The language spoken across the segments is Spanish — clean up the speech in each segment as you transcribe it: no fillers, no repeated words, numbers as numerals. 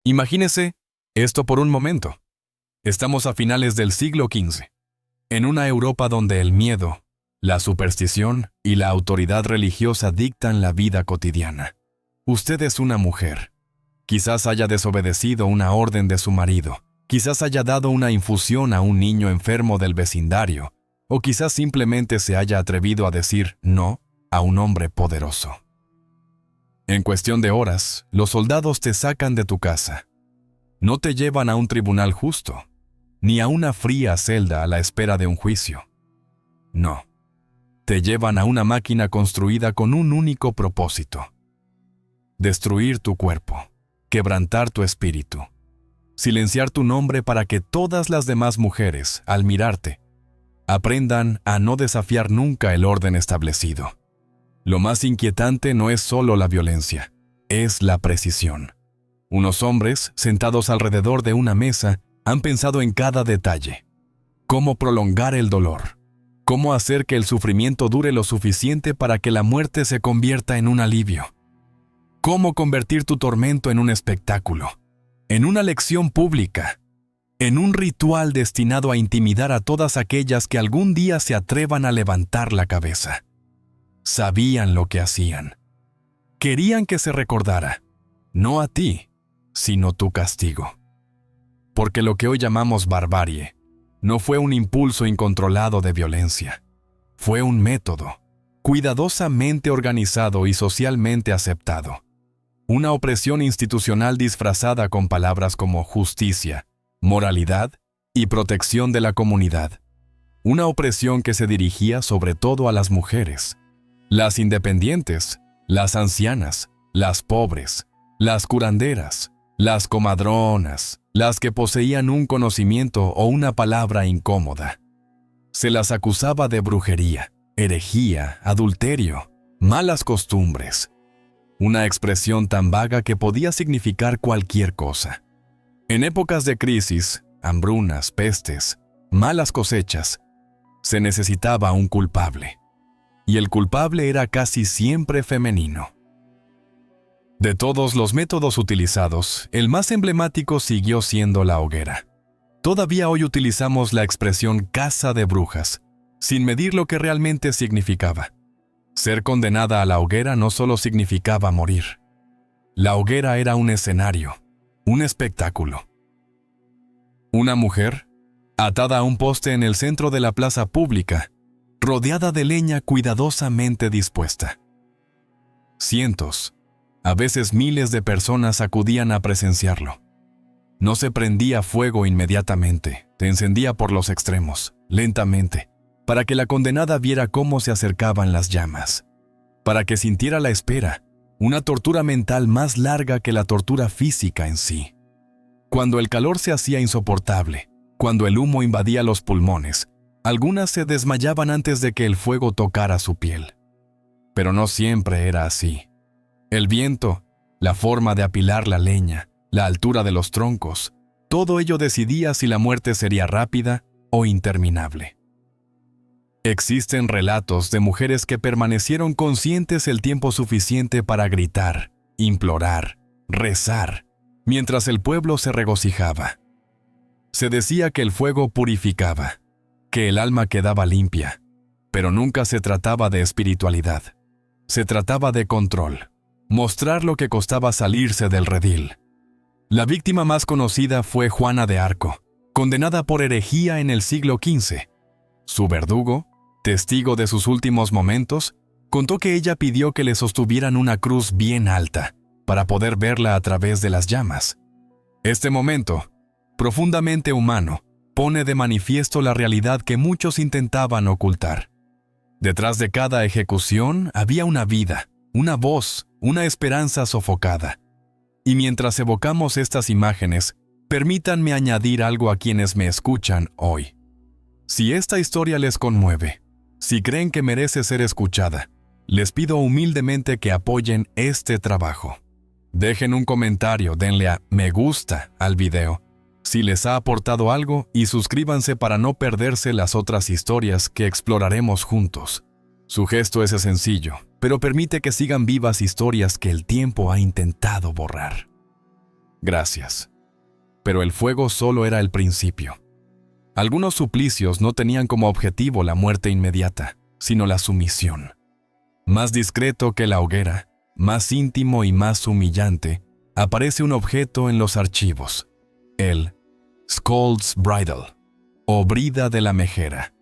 Imagínese esto por un momento. Estamos a finales del siglo XV, en una Europa donde el miedo, la superstición y la autoridad religiosa dictan la vida cotidiana. Usted es una mujer. Quizás haya desobedecido una orden de su marido. Quizás haya dado una infusión a un niño enfermo del vecindario. O quizás simplemente se haya atrevido a decir no a un hombre poderoso. En cuestión de horas, los soldados te sacan de tu casa. No te llevan a un tribunal justo, ni a una fría celda a la espera de un juicio. No. Te llevan a una máquina construida con un único propósito: destruir tu cuerpo, quebrantar tu espíritu, silenciar tu nombre para que todas las demás mujeres, al mirarte, aprendan a no desafiar nunca el orden establecido. Lo más inquietante no es solo la violencia, es la precisión. Unos hombres, sentados alrededor de una mesa, han pensado en cada detalle. Cómo prolongar el dolor. Cómo hacer que el sufrimiento dure lo suficiente para que la muerte se convierta en un alivio. Cómo convertir tu tormento en un espectáculo, en una lección pública, en un ritual destinado a intimidar a todas aquellas que algún día se atrevan a levantar la cabeza. Sabían lo que hacían. Querían que se recordara, no a ti, sino tu castigo. Porque lo que hoy llamamos barbarie no fue un impulso incontrolado de violencia. Fue un método, cuidadosamente organizado y socialmente aceptado. Una opresión institucional disfrazada con palabras como justicia, moralidad y protección de la comunidad. Una opresión que se dirigía sobre todo a las mujeres, las independientes, las ancianas, las pobres, las curanderas, las comadronas, las que poseían un conocimiento o una palabra incómoda. Se las acusaba de brujería, herejía, adulterio, malas costumbres. Una expresión tan vaga que podía significar cualquier cosa. En épocas de crisis, hambrunas, pestes, malas cosechas, se necesitaba un culpable. Y el culpable era casi siempre femenino. De todos los métodos utilizados, el más emblemático siguió siendo la hoguera. Todavía hoy utilizamos la expresión casa de brujas, sin medir lo que realmente significaba. Ser condenada a la hoguera no solo significaba morir. La hoguera era un escenario, un espectáculo. Una mujer, atada a un poste en el centro de la plaza pública, rodeada de leña cuidadosamente dispuesta. Cientos, a veces miles de personas acudían a presenciarlo. No se prendía fuego inmediatamente, se encendía por los extremos, lentamente, para que la condenada viera cómo se acercaban las llamas, para que sintiera la espera, una tortura mental más larga que la tortura física en sí. Cuando el calor se hacía insoportable, cuando el humo invadía los pulmones, algunas se desmayaban antes de que el fuego tocara su piel. Pero no siempre era así. El viento, la forma de apilar la leña, la altura de los troncos, todo ello decidía si la muerte sería rápida o interminable. Existen relatos de mujeres que permanecieron conscientes el tiempo suficiente para gritar, implorar, rezar, mientras el pueblo se regocijaba. Se decía que el fuego purificaba, que el alma quedaba limpia, pero nunca se trataba de espiritualidad. Se trataba de control, mostrar lo que costaba salirse del redil. La víctima más conocida fue Juana de Arco, condenada por herejía en el siglo XV. Su verdugo, testigo de sus últimos momentos, contó que ella pidió que le sostuvieran una cruz bien alta para poder verla a través de las llamas. Este momento, profundamente humano, pone de manifiesto la realidad que muchos intentaban ocultar. Detrás de cada ejecución había una vida, una voz, una esperanza sofocada. Y mientras evocamos estas imágenes, permítanme añadir algo a quienes me escuchan hoy. Si esta historia les conmueve, si creen que merece ser escuchada, les pido humildemente que apoyen este trabajo. Dejen un comentario, denle a me gusta al video, si les ha aportado algo, y suscríbanse para no perderse las otras historias que exploraremos juntos. Su gesto es sencillo, pero permite que sigan vivas historias que el tiempo ha intentado borrar. Gracias. Pero el fuego solo era el principio. Algunos suplicios no tenían como objetivo la muerte inmediata, sino la sumisión. Más discreto que la hoguera, más íntimo y más humillante, aparece un objeto en los archivos, el Skull's Bridle, o brida de la mejera,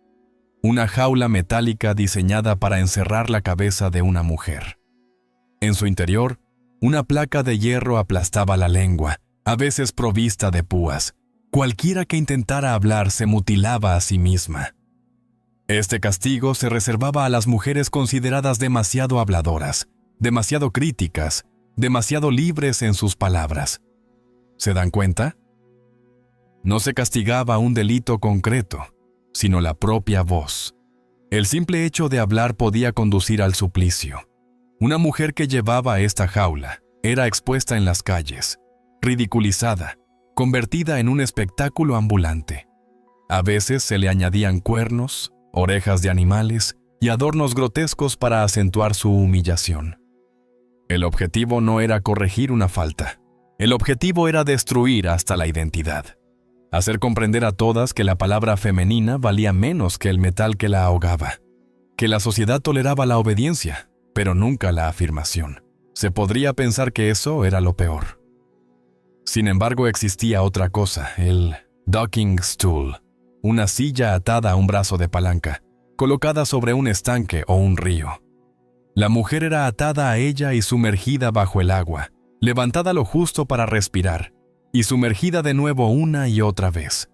una jaula metálica diseñada para encerrar la cabeza de una mujer. En su interior, una placa de hierro aplastaba la lengua, a veces provista de púas. Cualquiera que intentara hablar se mutilaba a sí misma. Este castigo se reservaba a las mujeres consideradas demasiado habladoras, demasiado críticas, demasiado libres en sus palabras. ¿Se dan cuenta? No se castigaba un delito concreto, sino la propia voz. El simple hecho de hablar podía conducir al suplicio. Una mujer que llevaba esta jaula era expuesta en las calles, ridiculizada, convertida en un espectáculo ambulante. A veces se le añadían cuernos, orejas de animales y adornos grotescos para acentuar su humillación. El objetivo no era corregir una falta. El objetivo era destruir hasta la identidad. Hacer comprender a todas que la palabra femenina valía menos que el metal que la ahogaba. Que la sociedad toleraba la obediencia, pero nunca la afirmación. Se podría pensar que eso era lo peor. Sin embargo, existía otra cosa, el docking stool, una silla atada a un brazo de palanca, colocada sobre un estanque o un río. La mujer era atada a ella y sumergida bajo el agua, levantada lo justo para respirar, y sumergida de nuevo una y otra vez.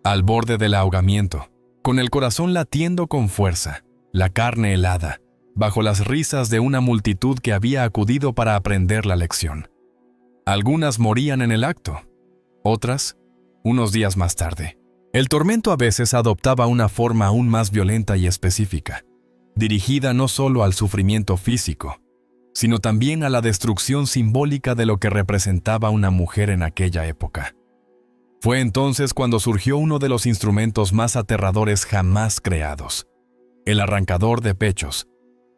Al borde del ahogamiento, con el corazón latiendo con fuerza, la carne helada, bajo las risas de una multitud que había acudido para aprender la lección. Algunas morían en el acto, otras, unos días más tarde. El tormento a veces adoptaba una forma aún más violenta y específica, dirigida no solo al sufrimiento físico, sino también a la destrucción simbólica de lo que representaba una mujer en aquella época. Fue entonces cuando surgió uno de los instrumentos más aterradores jamás creados, el arrancador de pechos,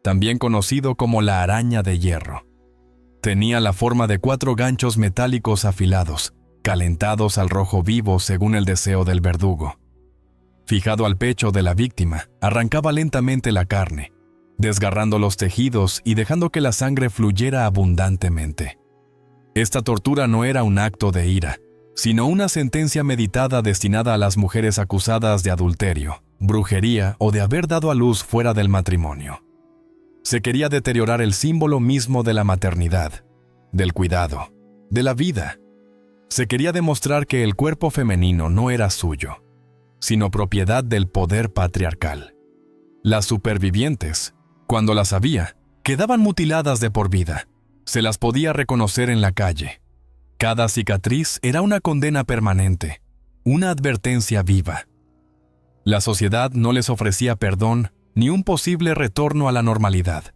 también conocido como la araña de hierro. Tenía la forma de 4 ganchos metálicos afilados, calentados al rojo vivo según el deseo del verdugo. Fijado al pecho de la víctima, arrancaba lentamente la carne, desgarrando los tejidos y dejando que la sangre fluyera abundantemente. Esta tortura no era un acto de ira, sino una sentencia meditada destinada a las mujeres acusadas de adulterio, brujería o de haber dado a luz fuera del matrimonio. Se quería deteriorar el símbolo mismo de la maternidad, del cuidado, de la vida. Se quería demostrar que el cuerpo femenino no era suyo, sino propiedad del poder patriarcal. Las supervivientes, cuando las había, quedaban mutiladas de por vida. Se las podía reconocer en la calle. Cada cicatriz era una condena permanente, una advertencia viva. La sociedad no les ofrecía perdón ni un posible retorno a la normalidad.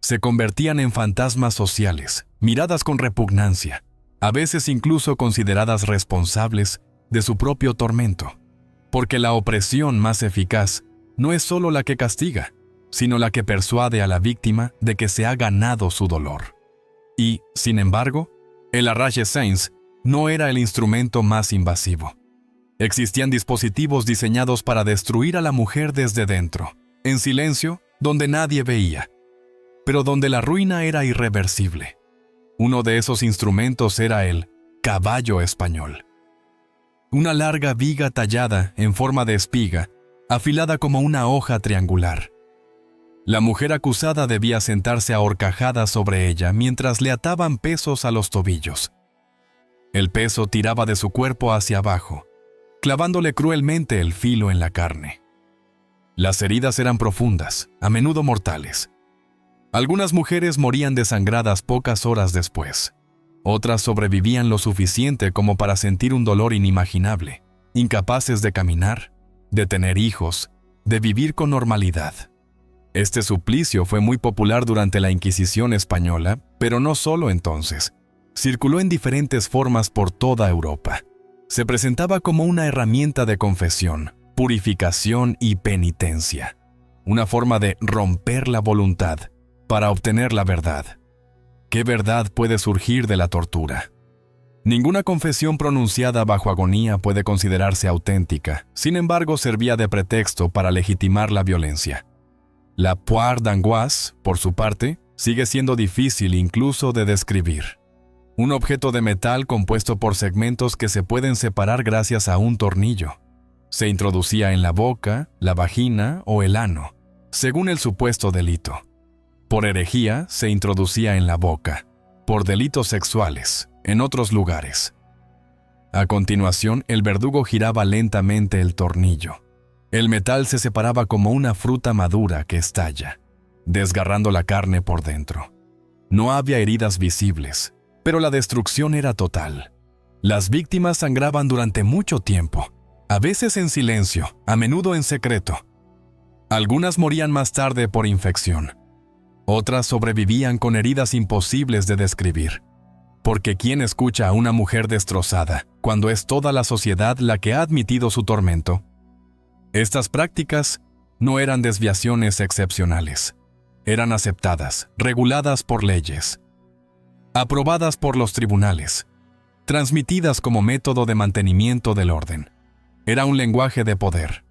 Se convertían en fantasmas sociales, miradas con repugnancia, a veces incluso consideradas responsables de su propio tormento. Porque la opresión más eficaz no es solo la que castiga, sino la que persuade a la víctima de que se ha ganado su dolor. Y, sin embargo, el arrache-saints no era el instrumento más invasivo. Existían dispositivos diseñados para destruir a la mujer desde dentro, en silencio, donde nadie veía, pero donde la ruina era irreversible. Uno de esos instrumentos era el caballo español. Una larga viga tallada en forma de espiga, afilada como una hoja triangular. La mujer acusada debía sentarse a horcajadas sobre ella mientras le ataban pesos a los tobillos. El peso tiraba de su cuerpo hacia abajo, clavándole cruelmente el filo en la carne. Las heridas eran profundas, a menudo mortales. Algunas mujeres morían desangradas pocas horas después. Otras sobrevivían lo suficiente como para sentir un dolor inimaginable, incapaces de caminar, de tener hijos, de vivir con normalidad. Este suplicio fue muy popular durante la Inquisición española, pero no solo entonces. Circuló en diferentes formas por toda Europa. Se presentaba como una herramienta de confesión, purificación y penitencia. Una forma de romper la voluntad para obtener la verdad. ¿Qué verdad puede surgir de la tortura? Ninguna confesión pronunciada bajo agonía puede considerarse auténtica, sin embargo servía de pretexto para legitimar la violencia. La poire d'angoisse, por su parte, sigue siendo difícil incluso de describir. Un objeto de metal compuesto por segmentos que se pueden separar gracias a un tornillo. Se introducía en la boca, la vagina o el ano, según el supuesto delito. Por herejía, se introducía en la boca. Por delitos sexuales, en otros lugares. A continuación, el verdugo giraba lentamente el tornillo. El metal se separaba como una fruta madura que estalla, desgarrando la carne por dentro. No había heridas visibles, pero la destrucción era total. Las víctimas sangraban durante mucho tiempo, a veces en silencio, a menudo en secreto. Algunas morían más tarde por infección. Otras sobrevivían con heridas imposibles de describir. Porque ¿quién escucha a una mujer destrozada cuando es toda la sociedad la que ha admitido su tormento? Estas prácticas no eran desviaciones excepcionales. Eran aceptadas, reguladas por leyes, aprobadas por los tribunales, transmitidas como método de mantenimiento del orden. Era un lenguaje de poder.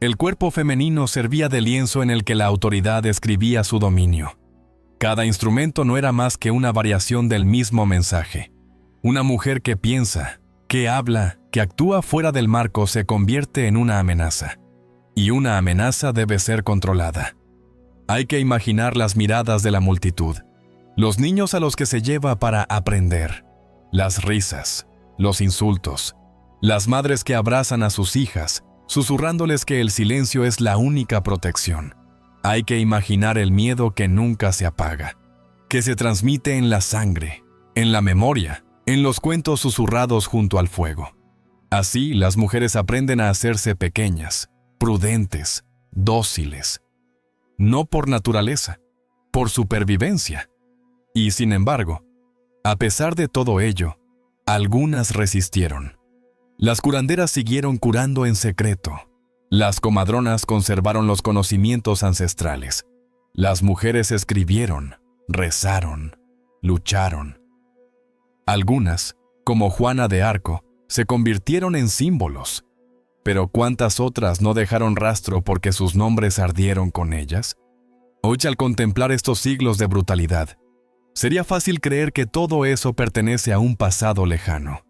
El cuerpo femenino servía de lienzo en el que la autoridad escribía su dominio. Cada instrumento no era más que una variación del mismo mensaje. Una mujer que piensa, que habla, que actúa fuera del marco se convierte en una amenaza. Y una amenaza debe ser controlada. Hay que imaginar las miradas de la multitud, los niños a los que se lleva para aprender, las risas, los insultos, las madres que abrazan a sus hijas, susurrándoles que el silencio es la única protección. Hay que imaginar el miedo que nunca se apaga, que se transmite en la sangre, en la memoria, en los cuentos susurrados junto al fuego. Así, las mujeres aprenden a hacerse pequeñas, prudentes, dóciles. No por naturaleza, por supervivencia. Y sin embargo, a pesar de todo ello, algunas resistieron. Las curanderas siguieron curando en secreto. Las comadronas conservaron los conocimientos ancestrales. Las mujeres escribieron, rezaron, lucharon. Algunas, como Juana de Arco, se convirtieron en símbolos. Pero ¿cuántas otras no dejaron rastro porque sus nombres ardieron con ellas? Hoy, al contemplar estos siglos de brutalidad, sería fácil creer que todo eso pertenece a un pasado lejano,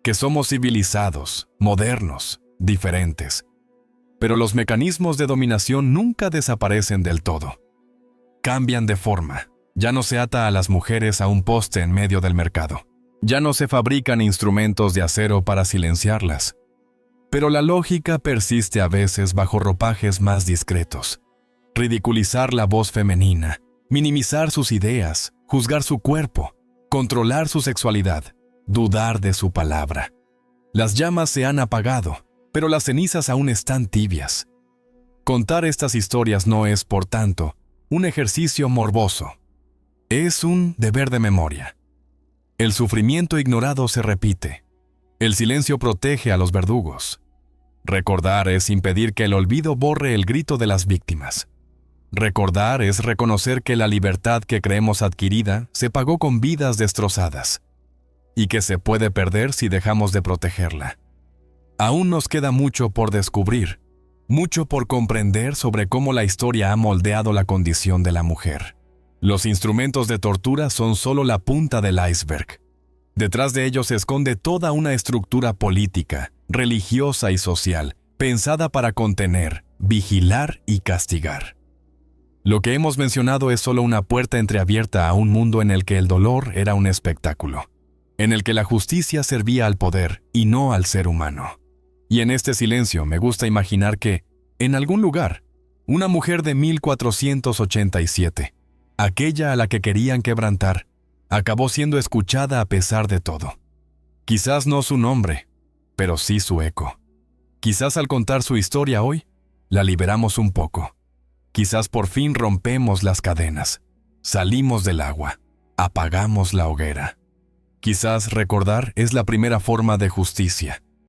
que somos civilizados, modernos, diferentes. Pero los mecanismos de dominación nunca desaparecen del todo. Cambian de forma. Ya no se ata a las mujeres a un poste en medio del mercado. Ya no se fabrican instrumentos de acero para silenciarlas. Pero la lógica persiste a veces bajo ropajes más discretos. Ridiculizar la voz femenina, minimizar sus ideas, juzgar su cuerpo, controlar su sexualidad, dudar de su palabra. Las llamas se han apagado, pero las cenizas aún están tibias. Contar estas historias no es, por tanto, un ejercicio morboso. Es un deber de memoria. El sufrimiento ignorado se repite. El silencio protege a los verdugos. Recordar es impedir que el olvido borre el grito de las víctimas. Recordar es reconocer que la libertad que creemos adquirida se pagó con vidas destrozadas y que se puede perder si dejamos de protegerla. Aún nos queda mucho por descubrir, mucho por comprender sobre cómo la historia ha moldeado la condición de la mujer. Los instrumentos de tortura son solo la punta del iceberg. Detrás de ellos se esconde toda una estructura política, religiosa y social, pensada para contener, vigilar y castigar. Lo que hemos mencionado es solo una puerta entreabierta a un mundo en el que el dolor era un espectáculo, en el que la justicia servía al poder y no al ser humano. Y en este silencio me gusta imaginar que, en algún lugar, una mujer de 1487, aquella a la que querían quebrantar, acabó siendo escuchada a pesar de todo. Quizás no su nombre, pero sí su eco. Quizás al contar su historia hoy, la liberamos un poco. Quizás por fin rompemos las cadenas, salimos del agua, apagamos la hoguera. Quizás recordar es la primera forma de justicia,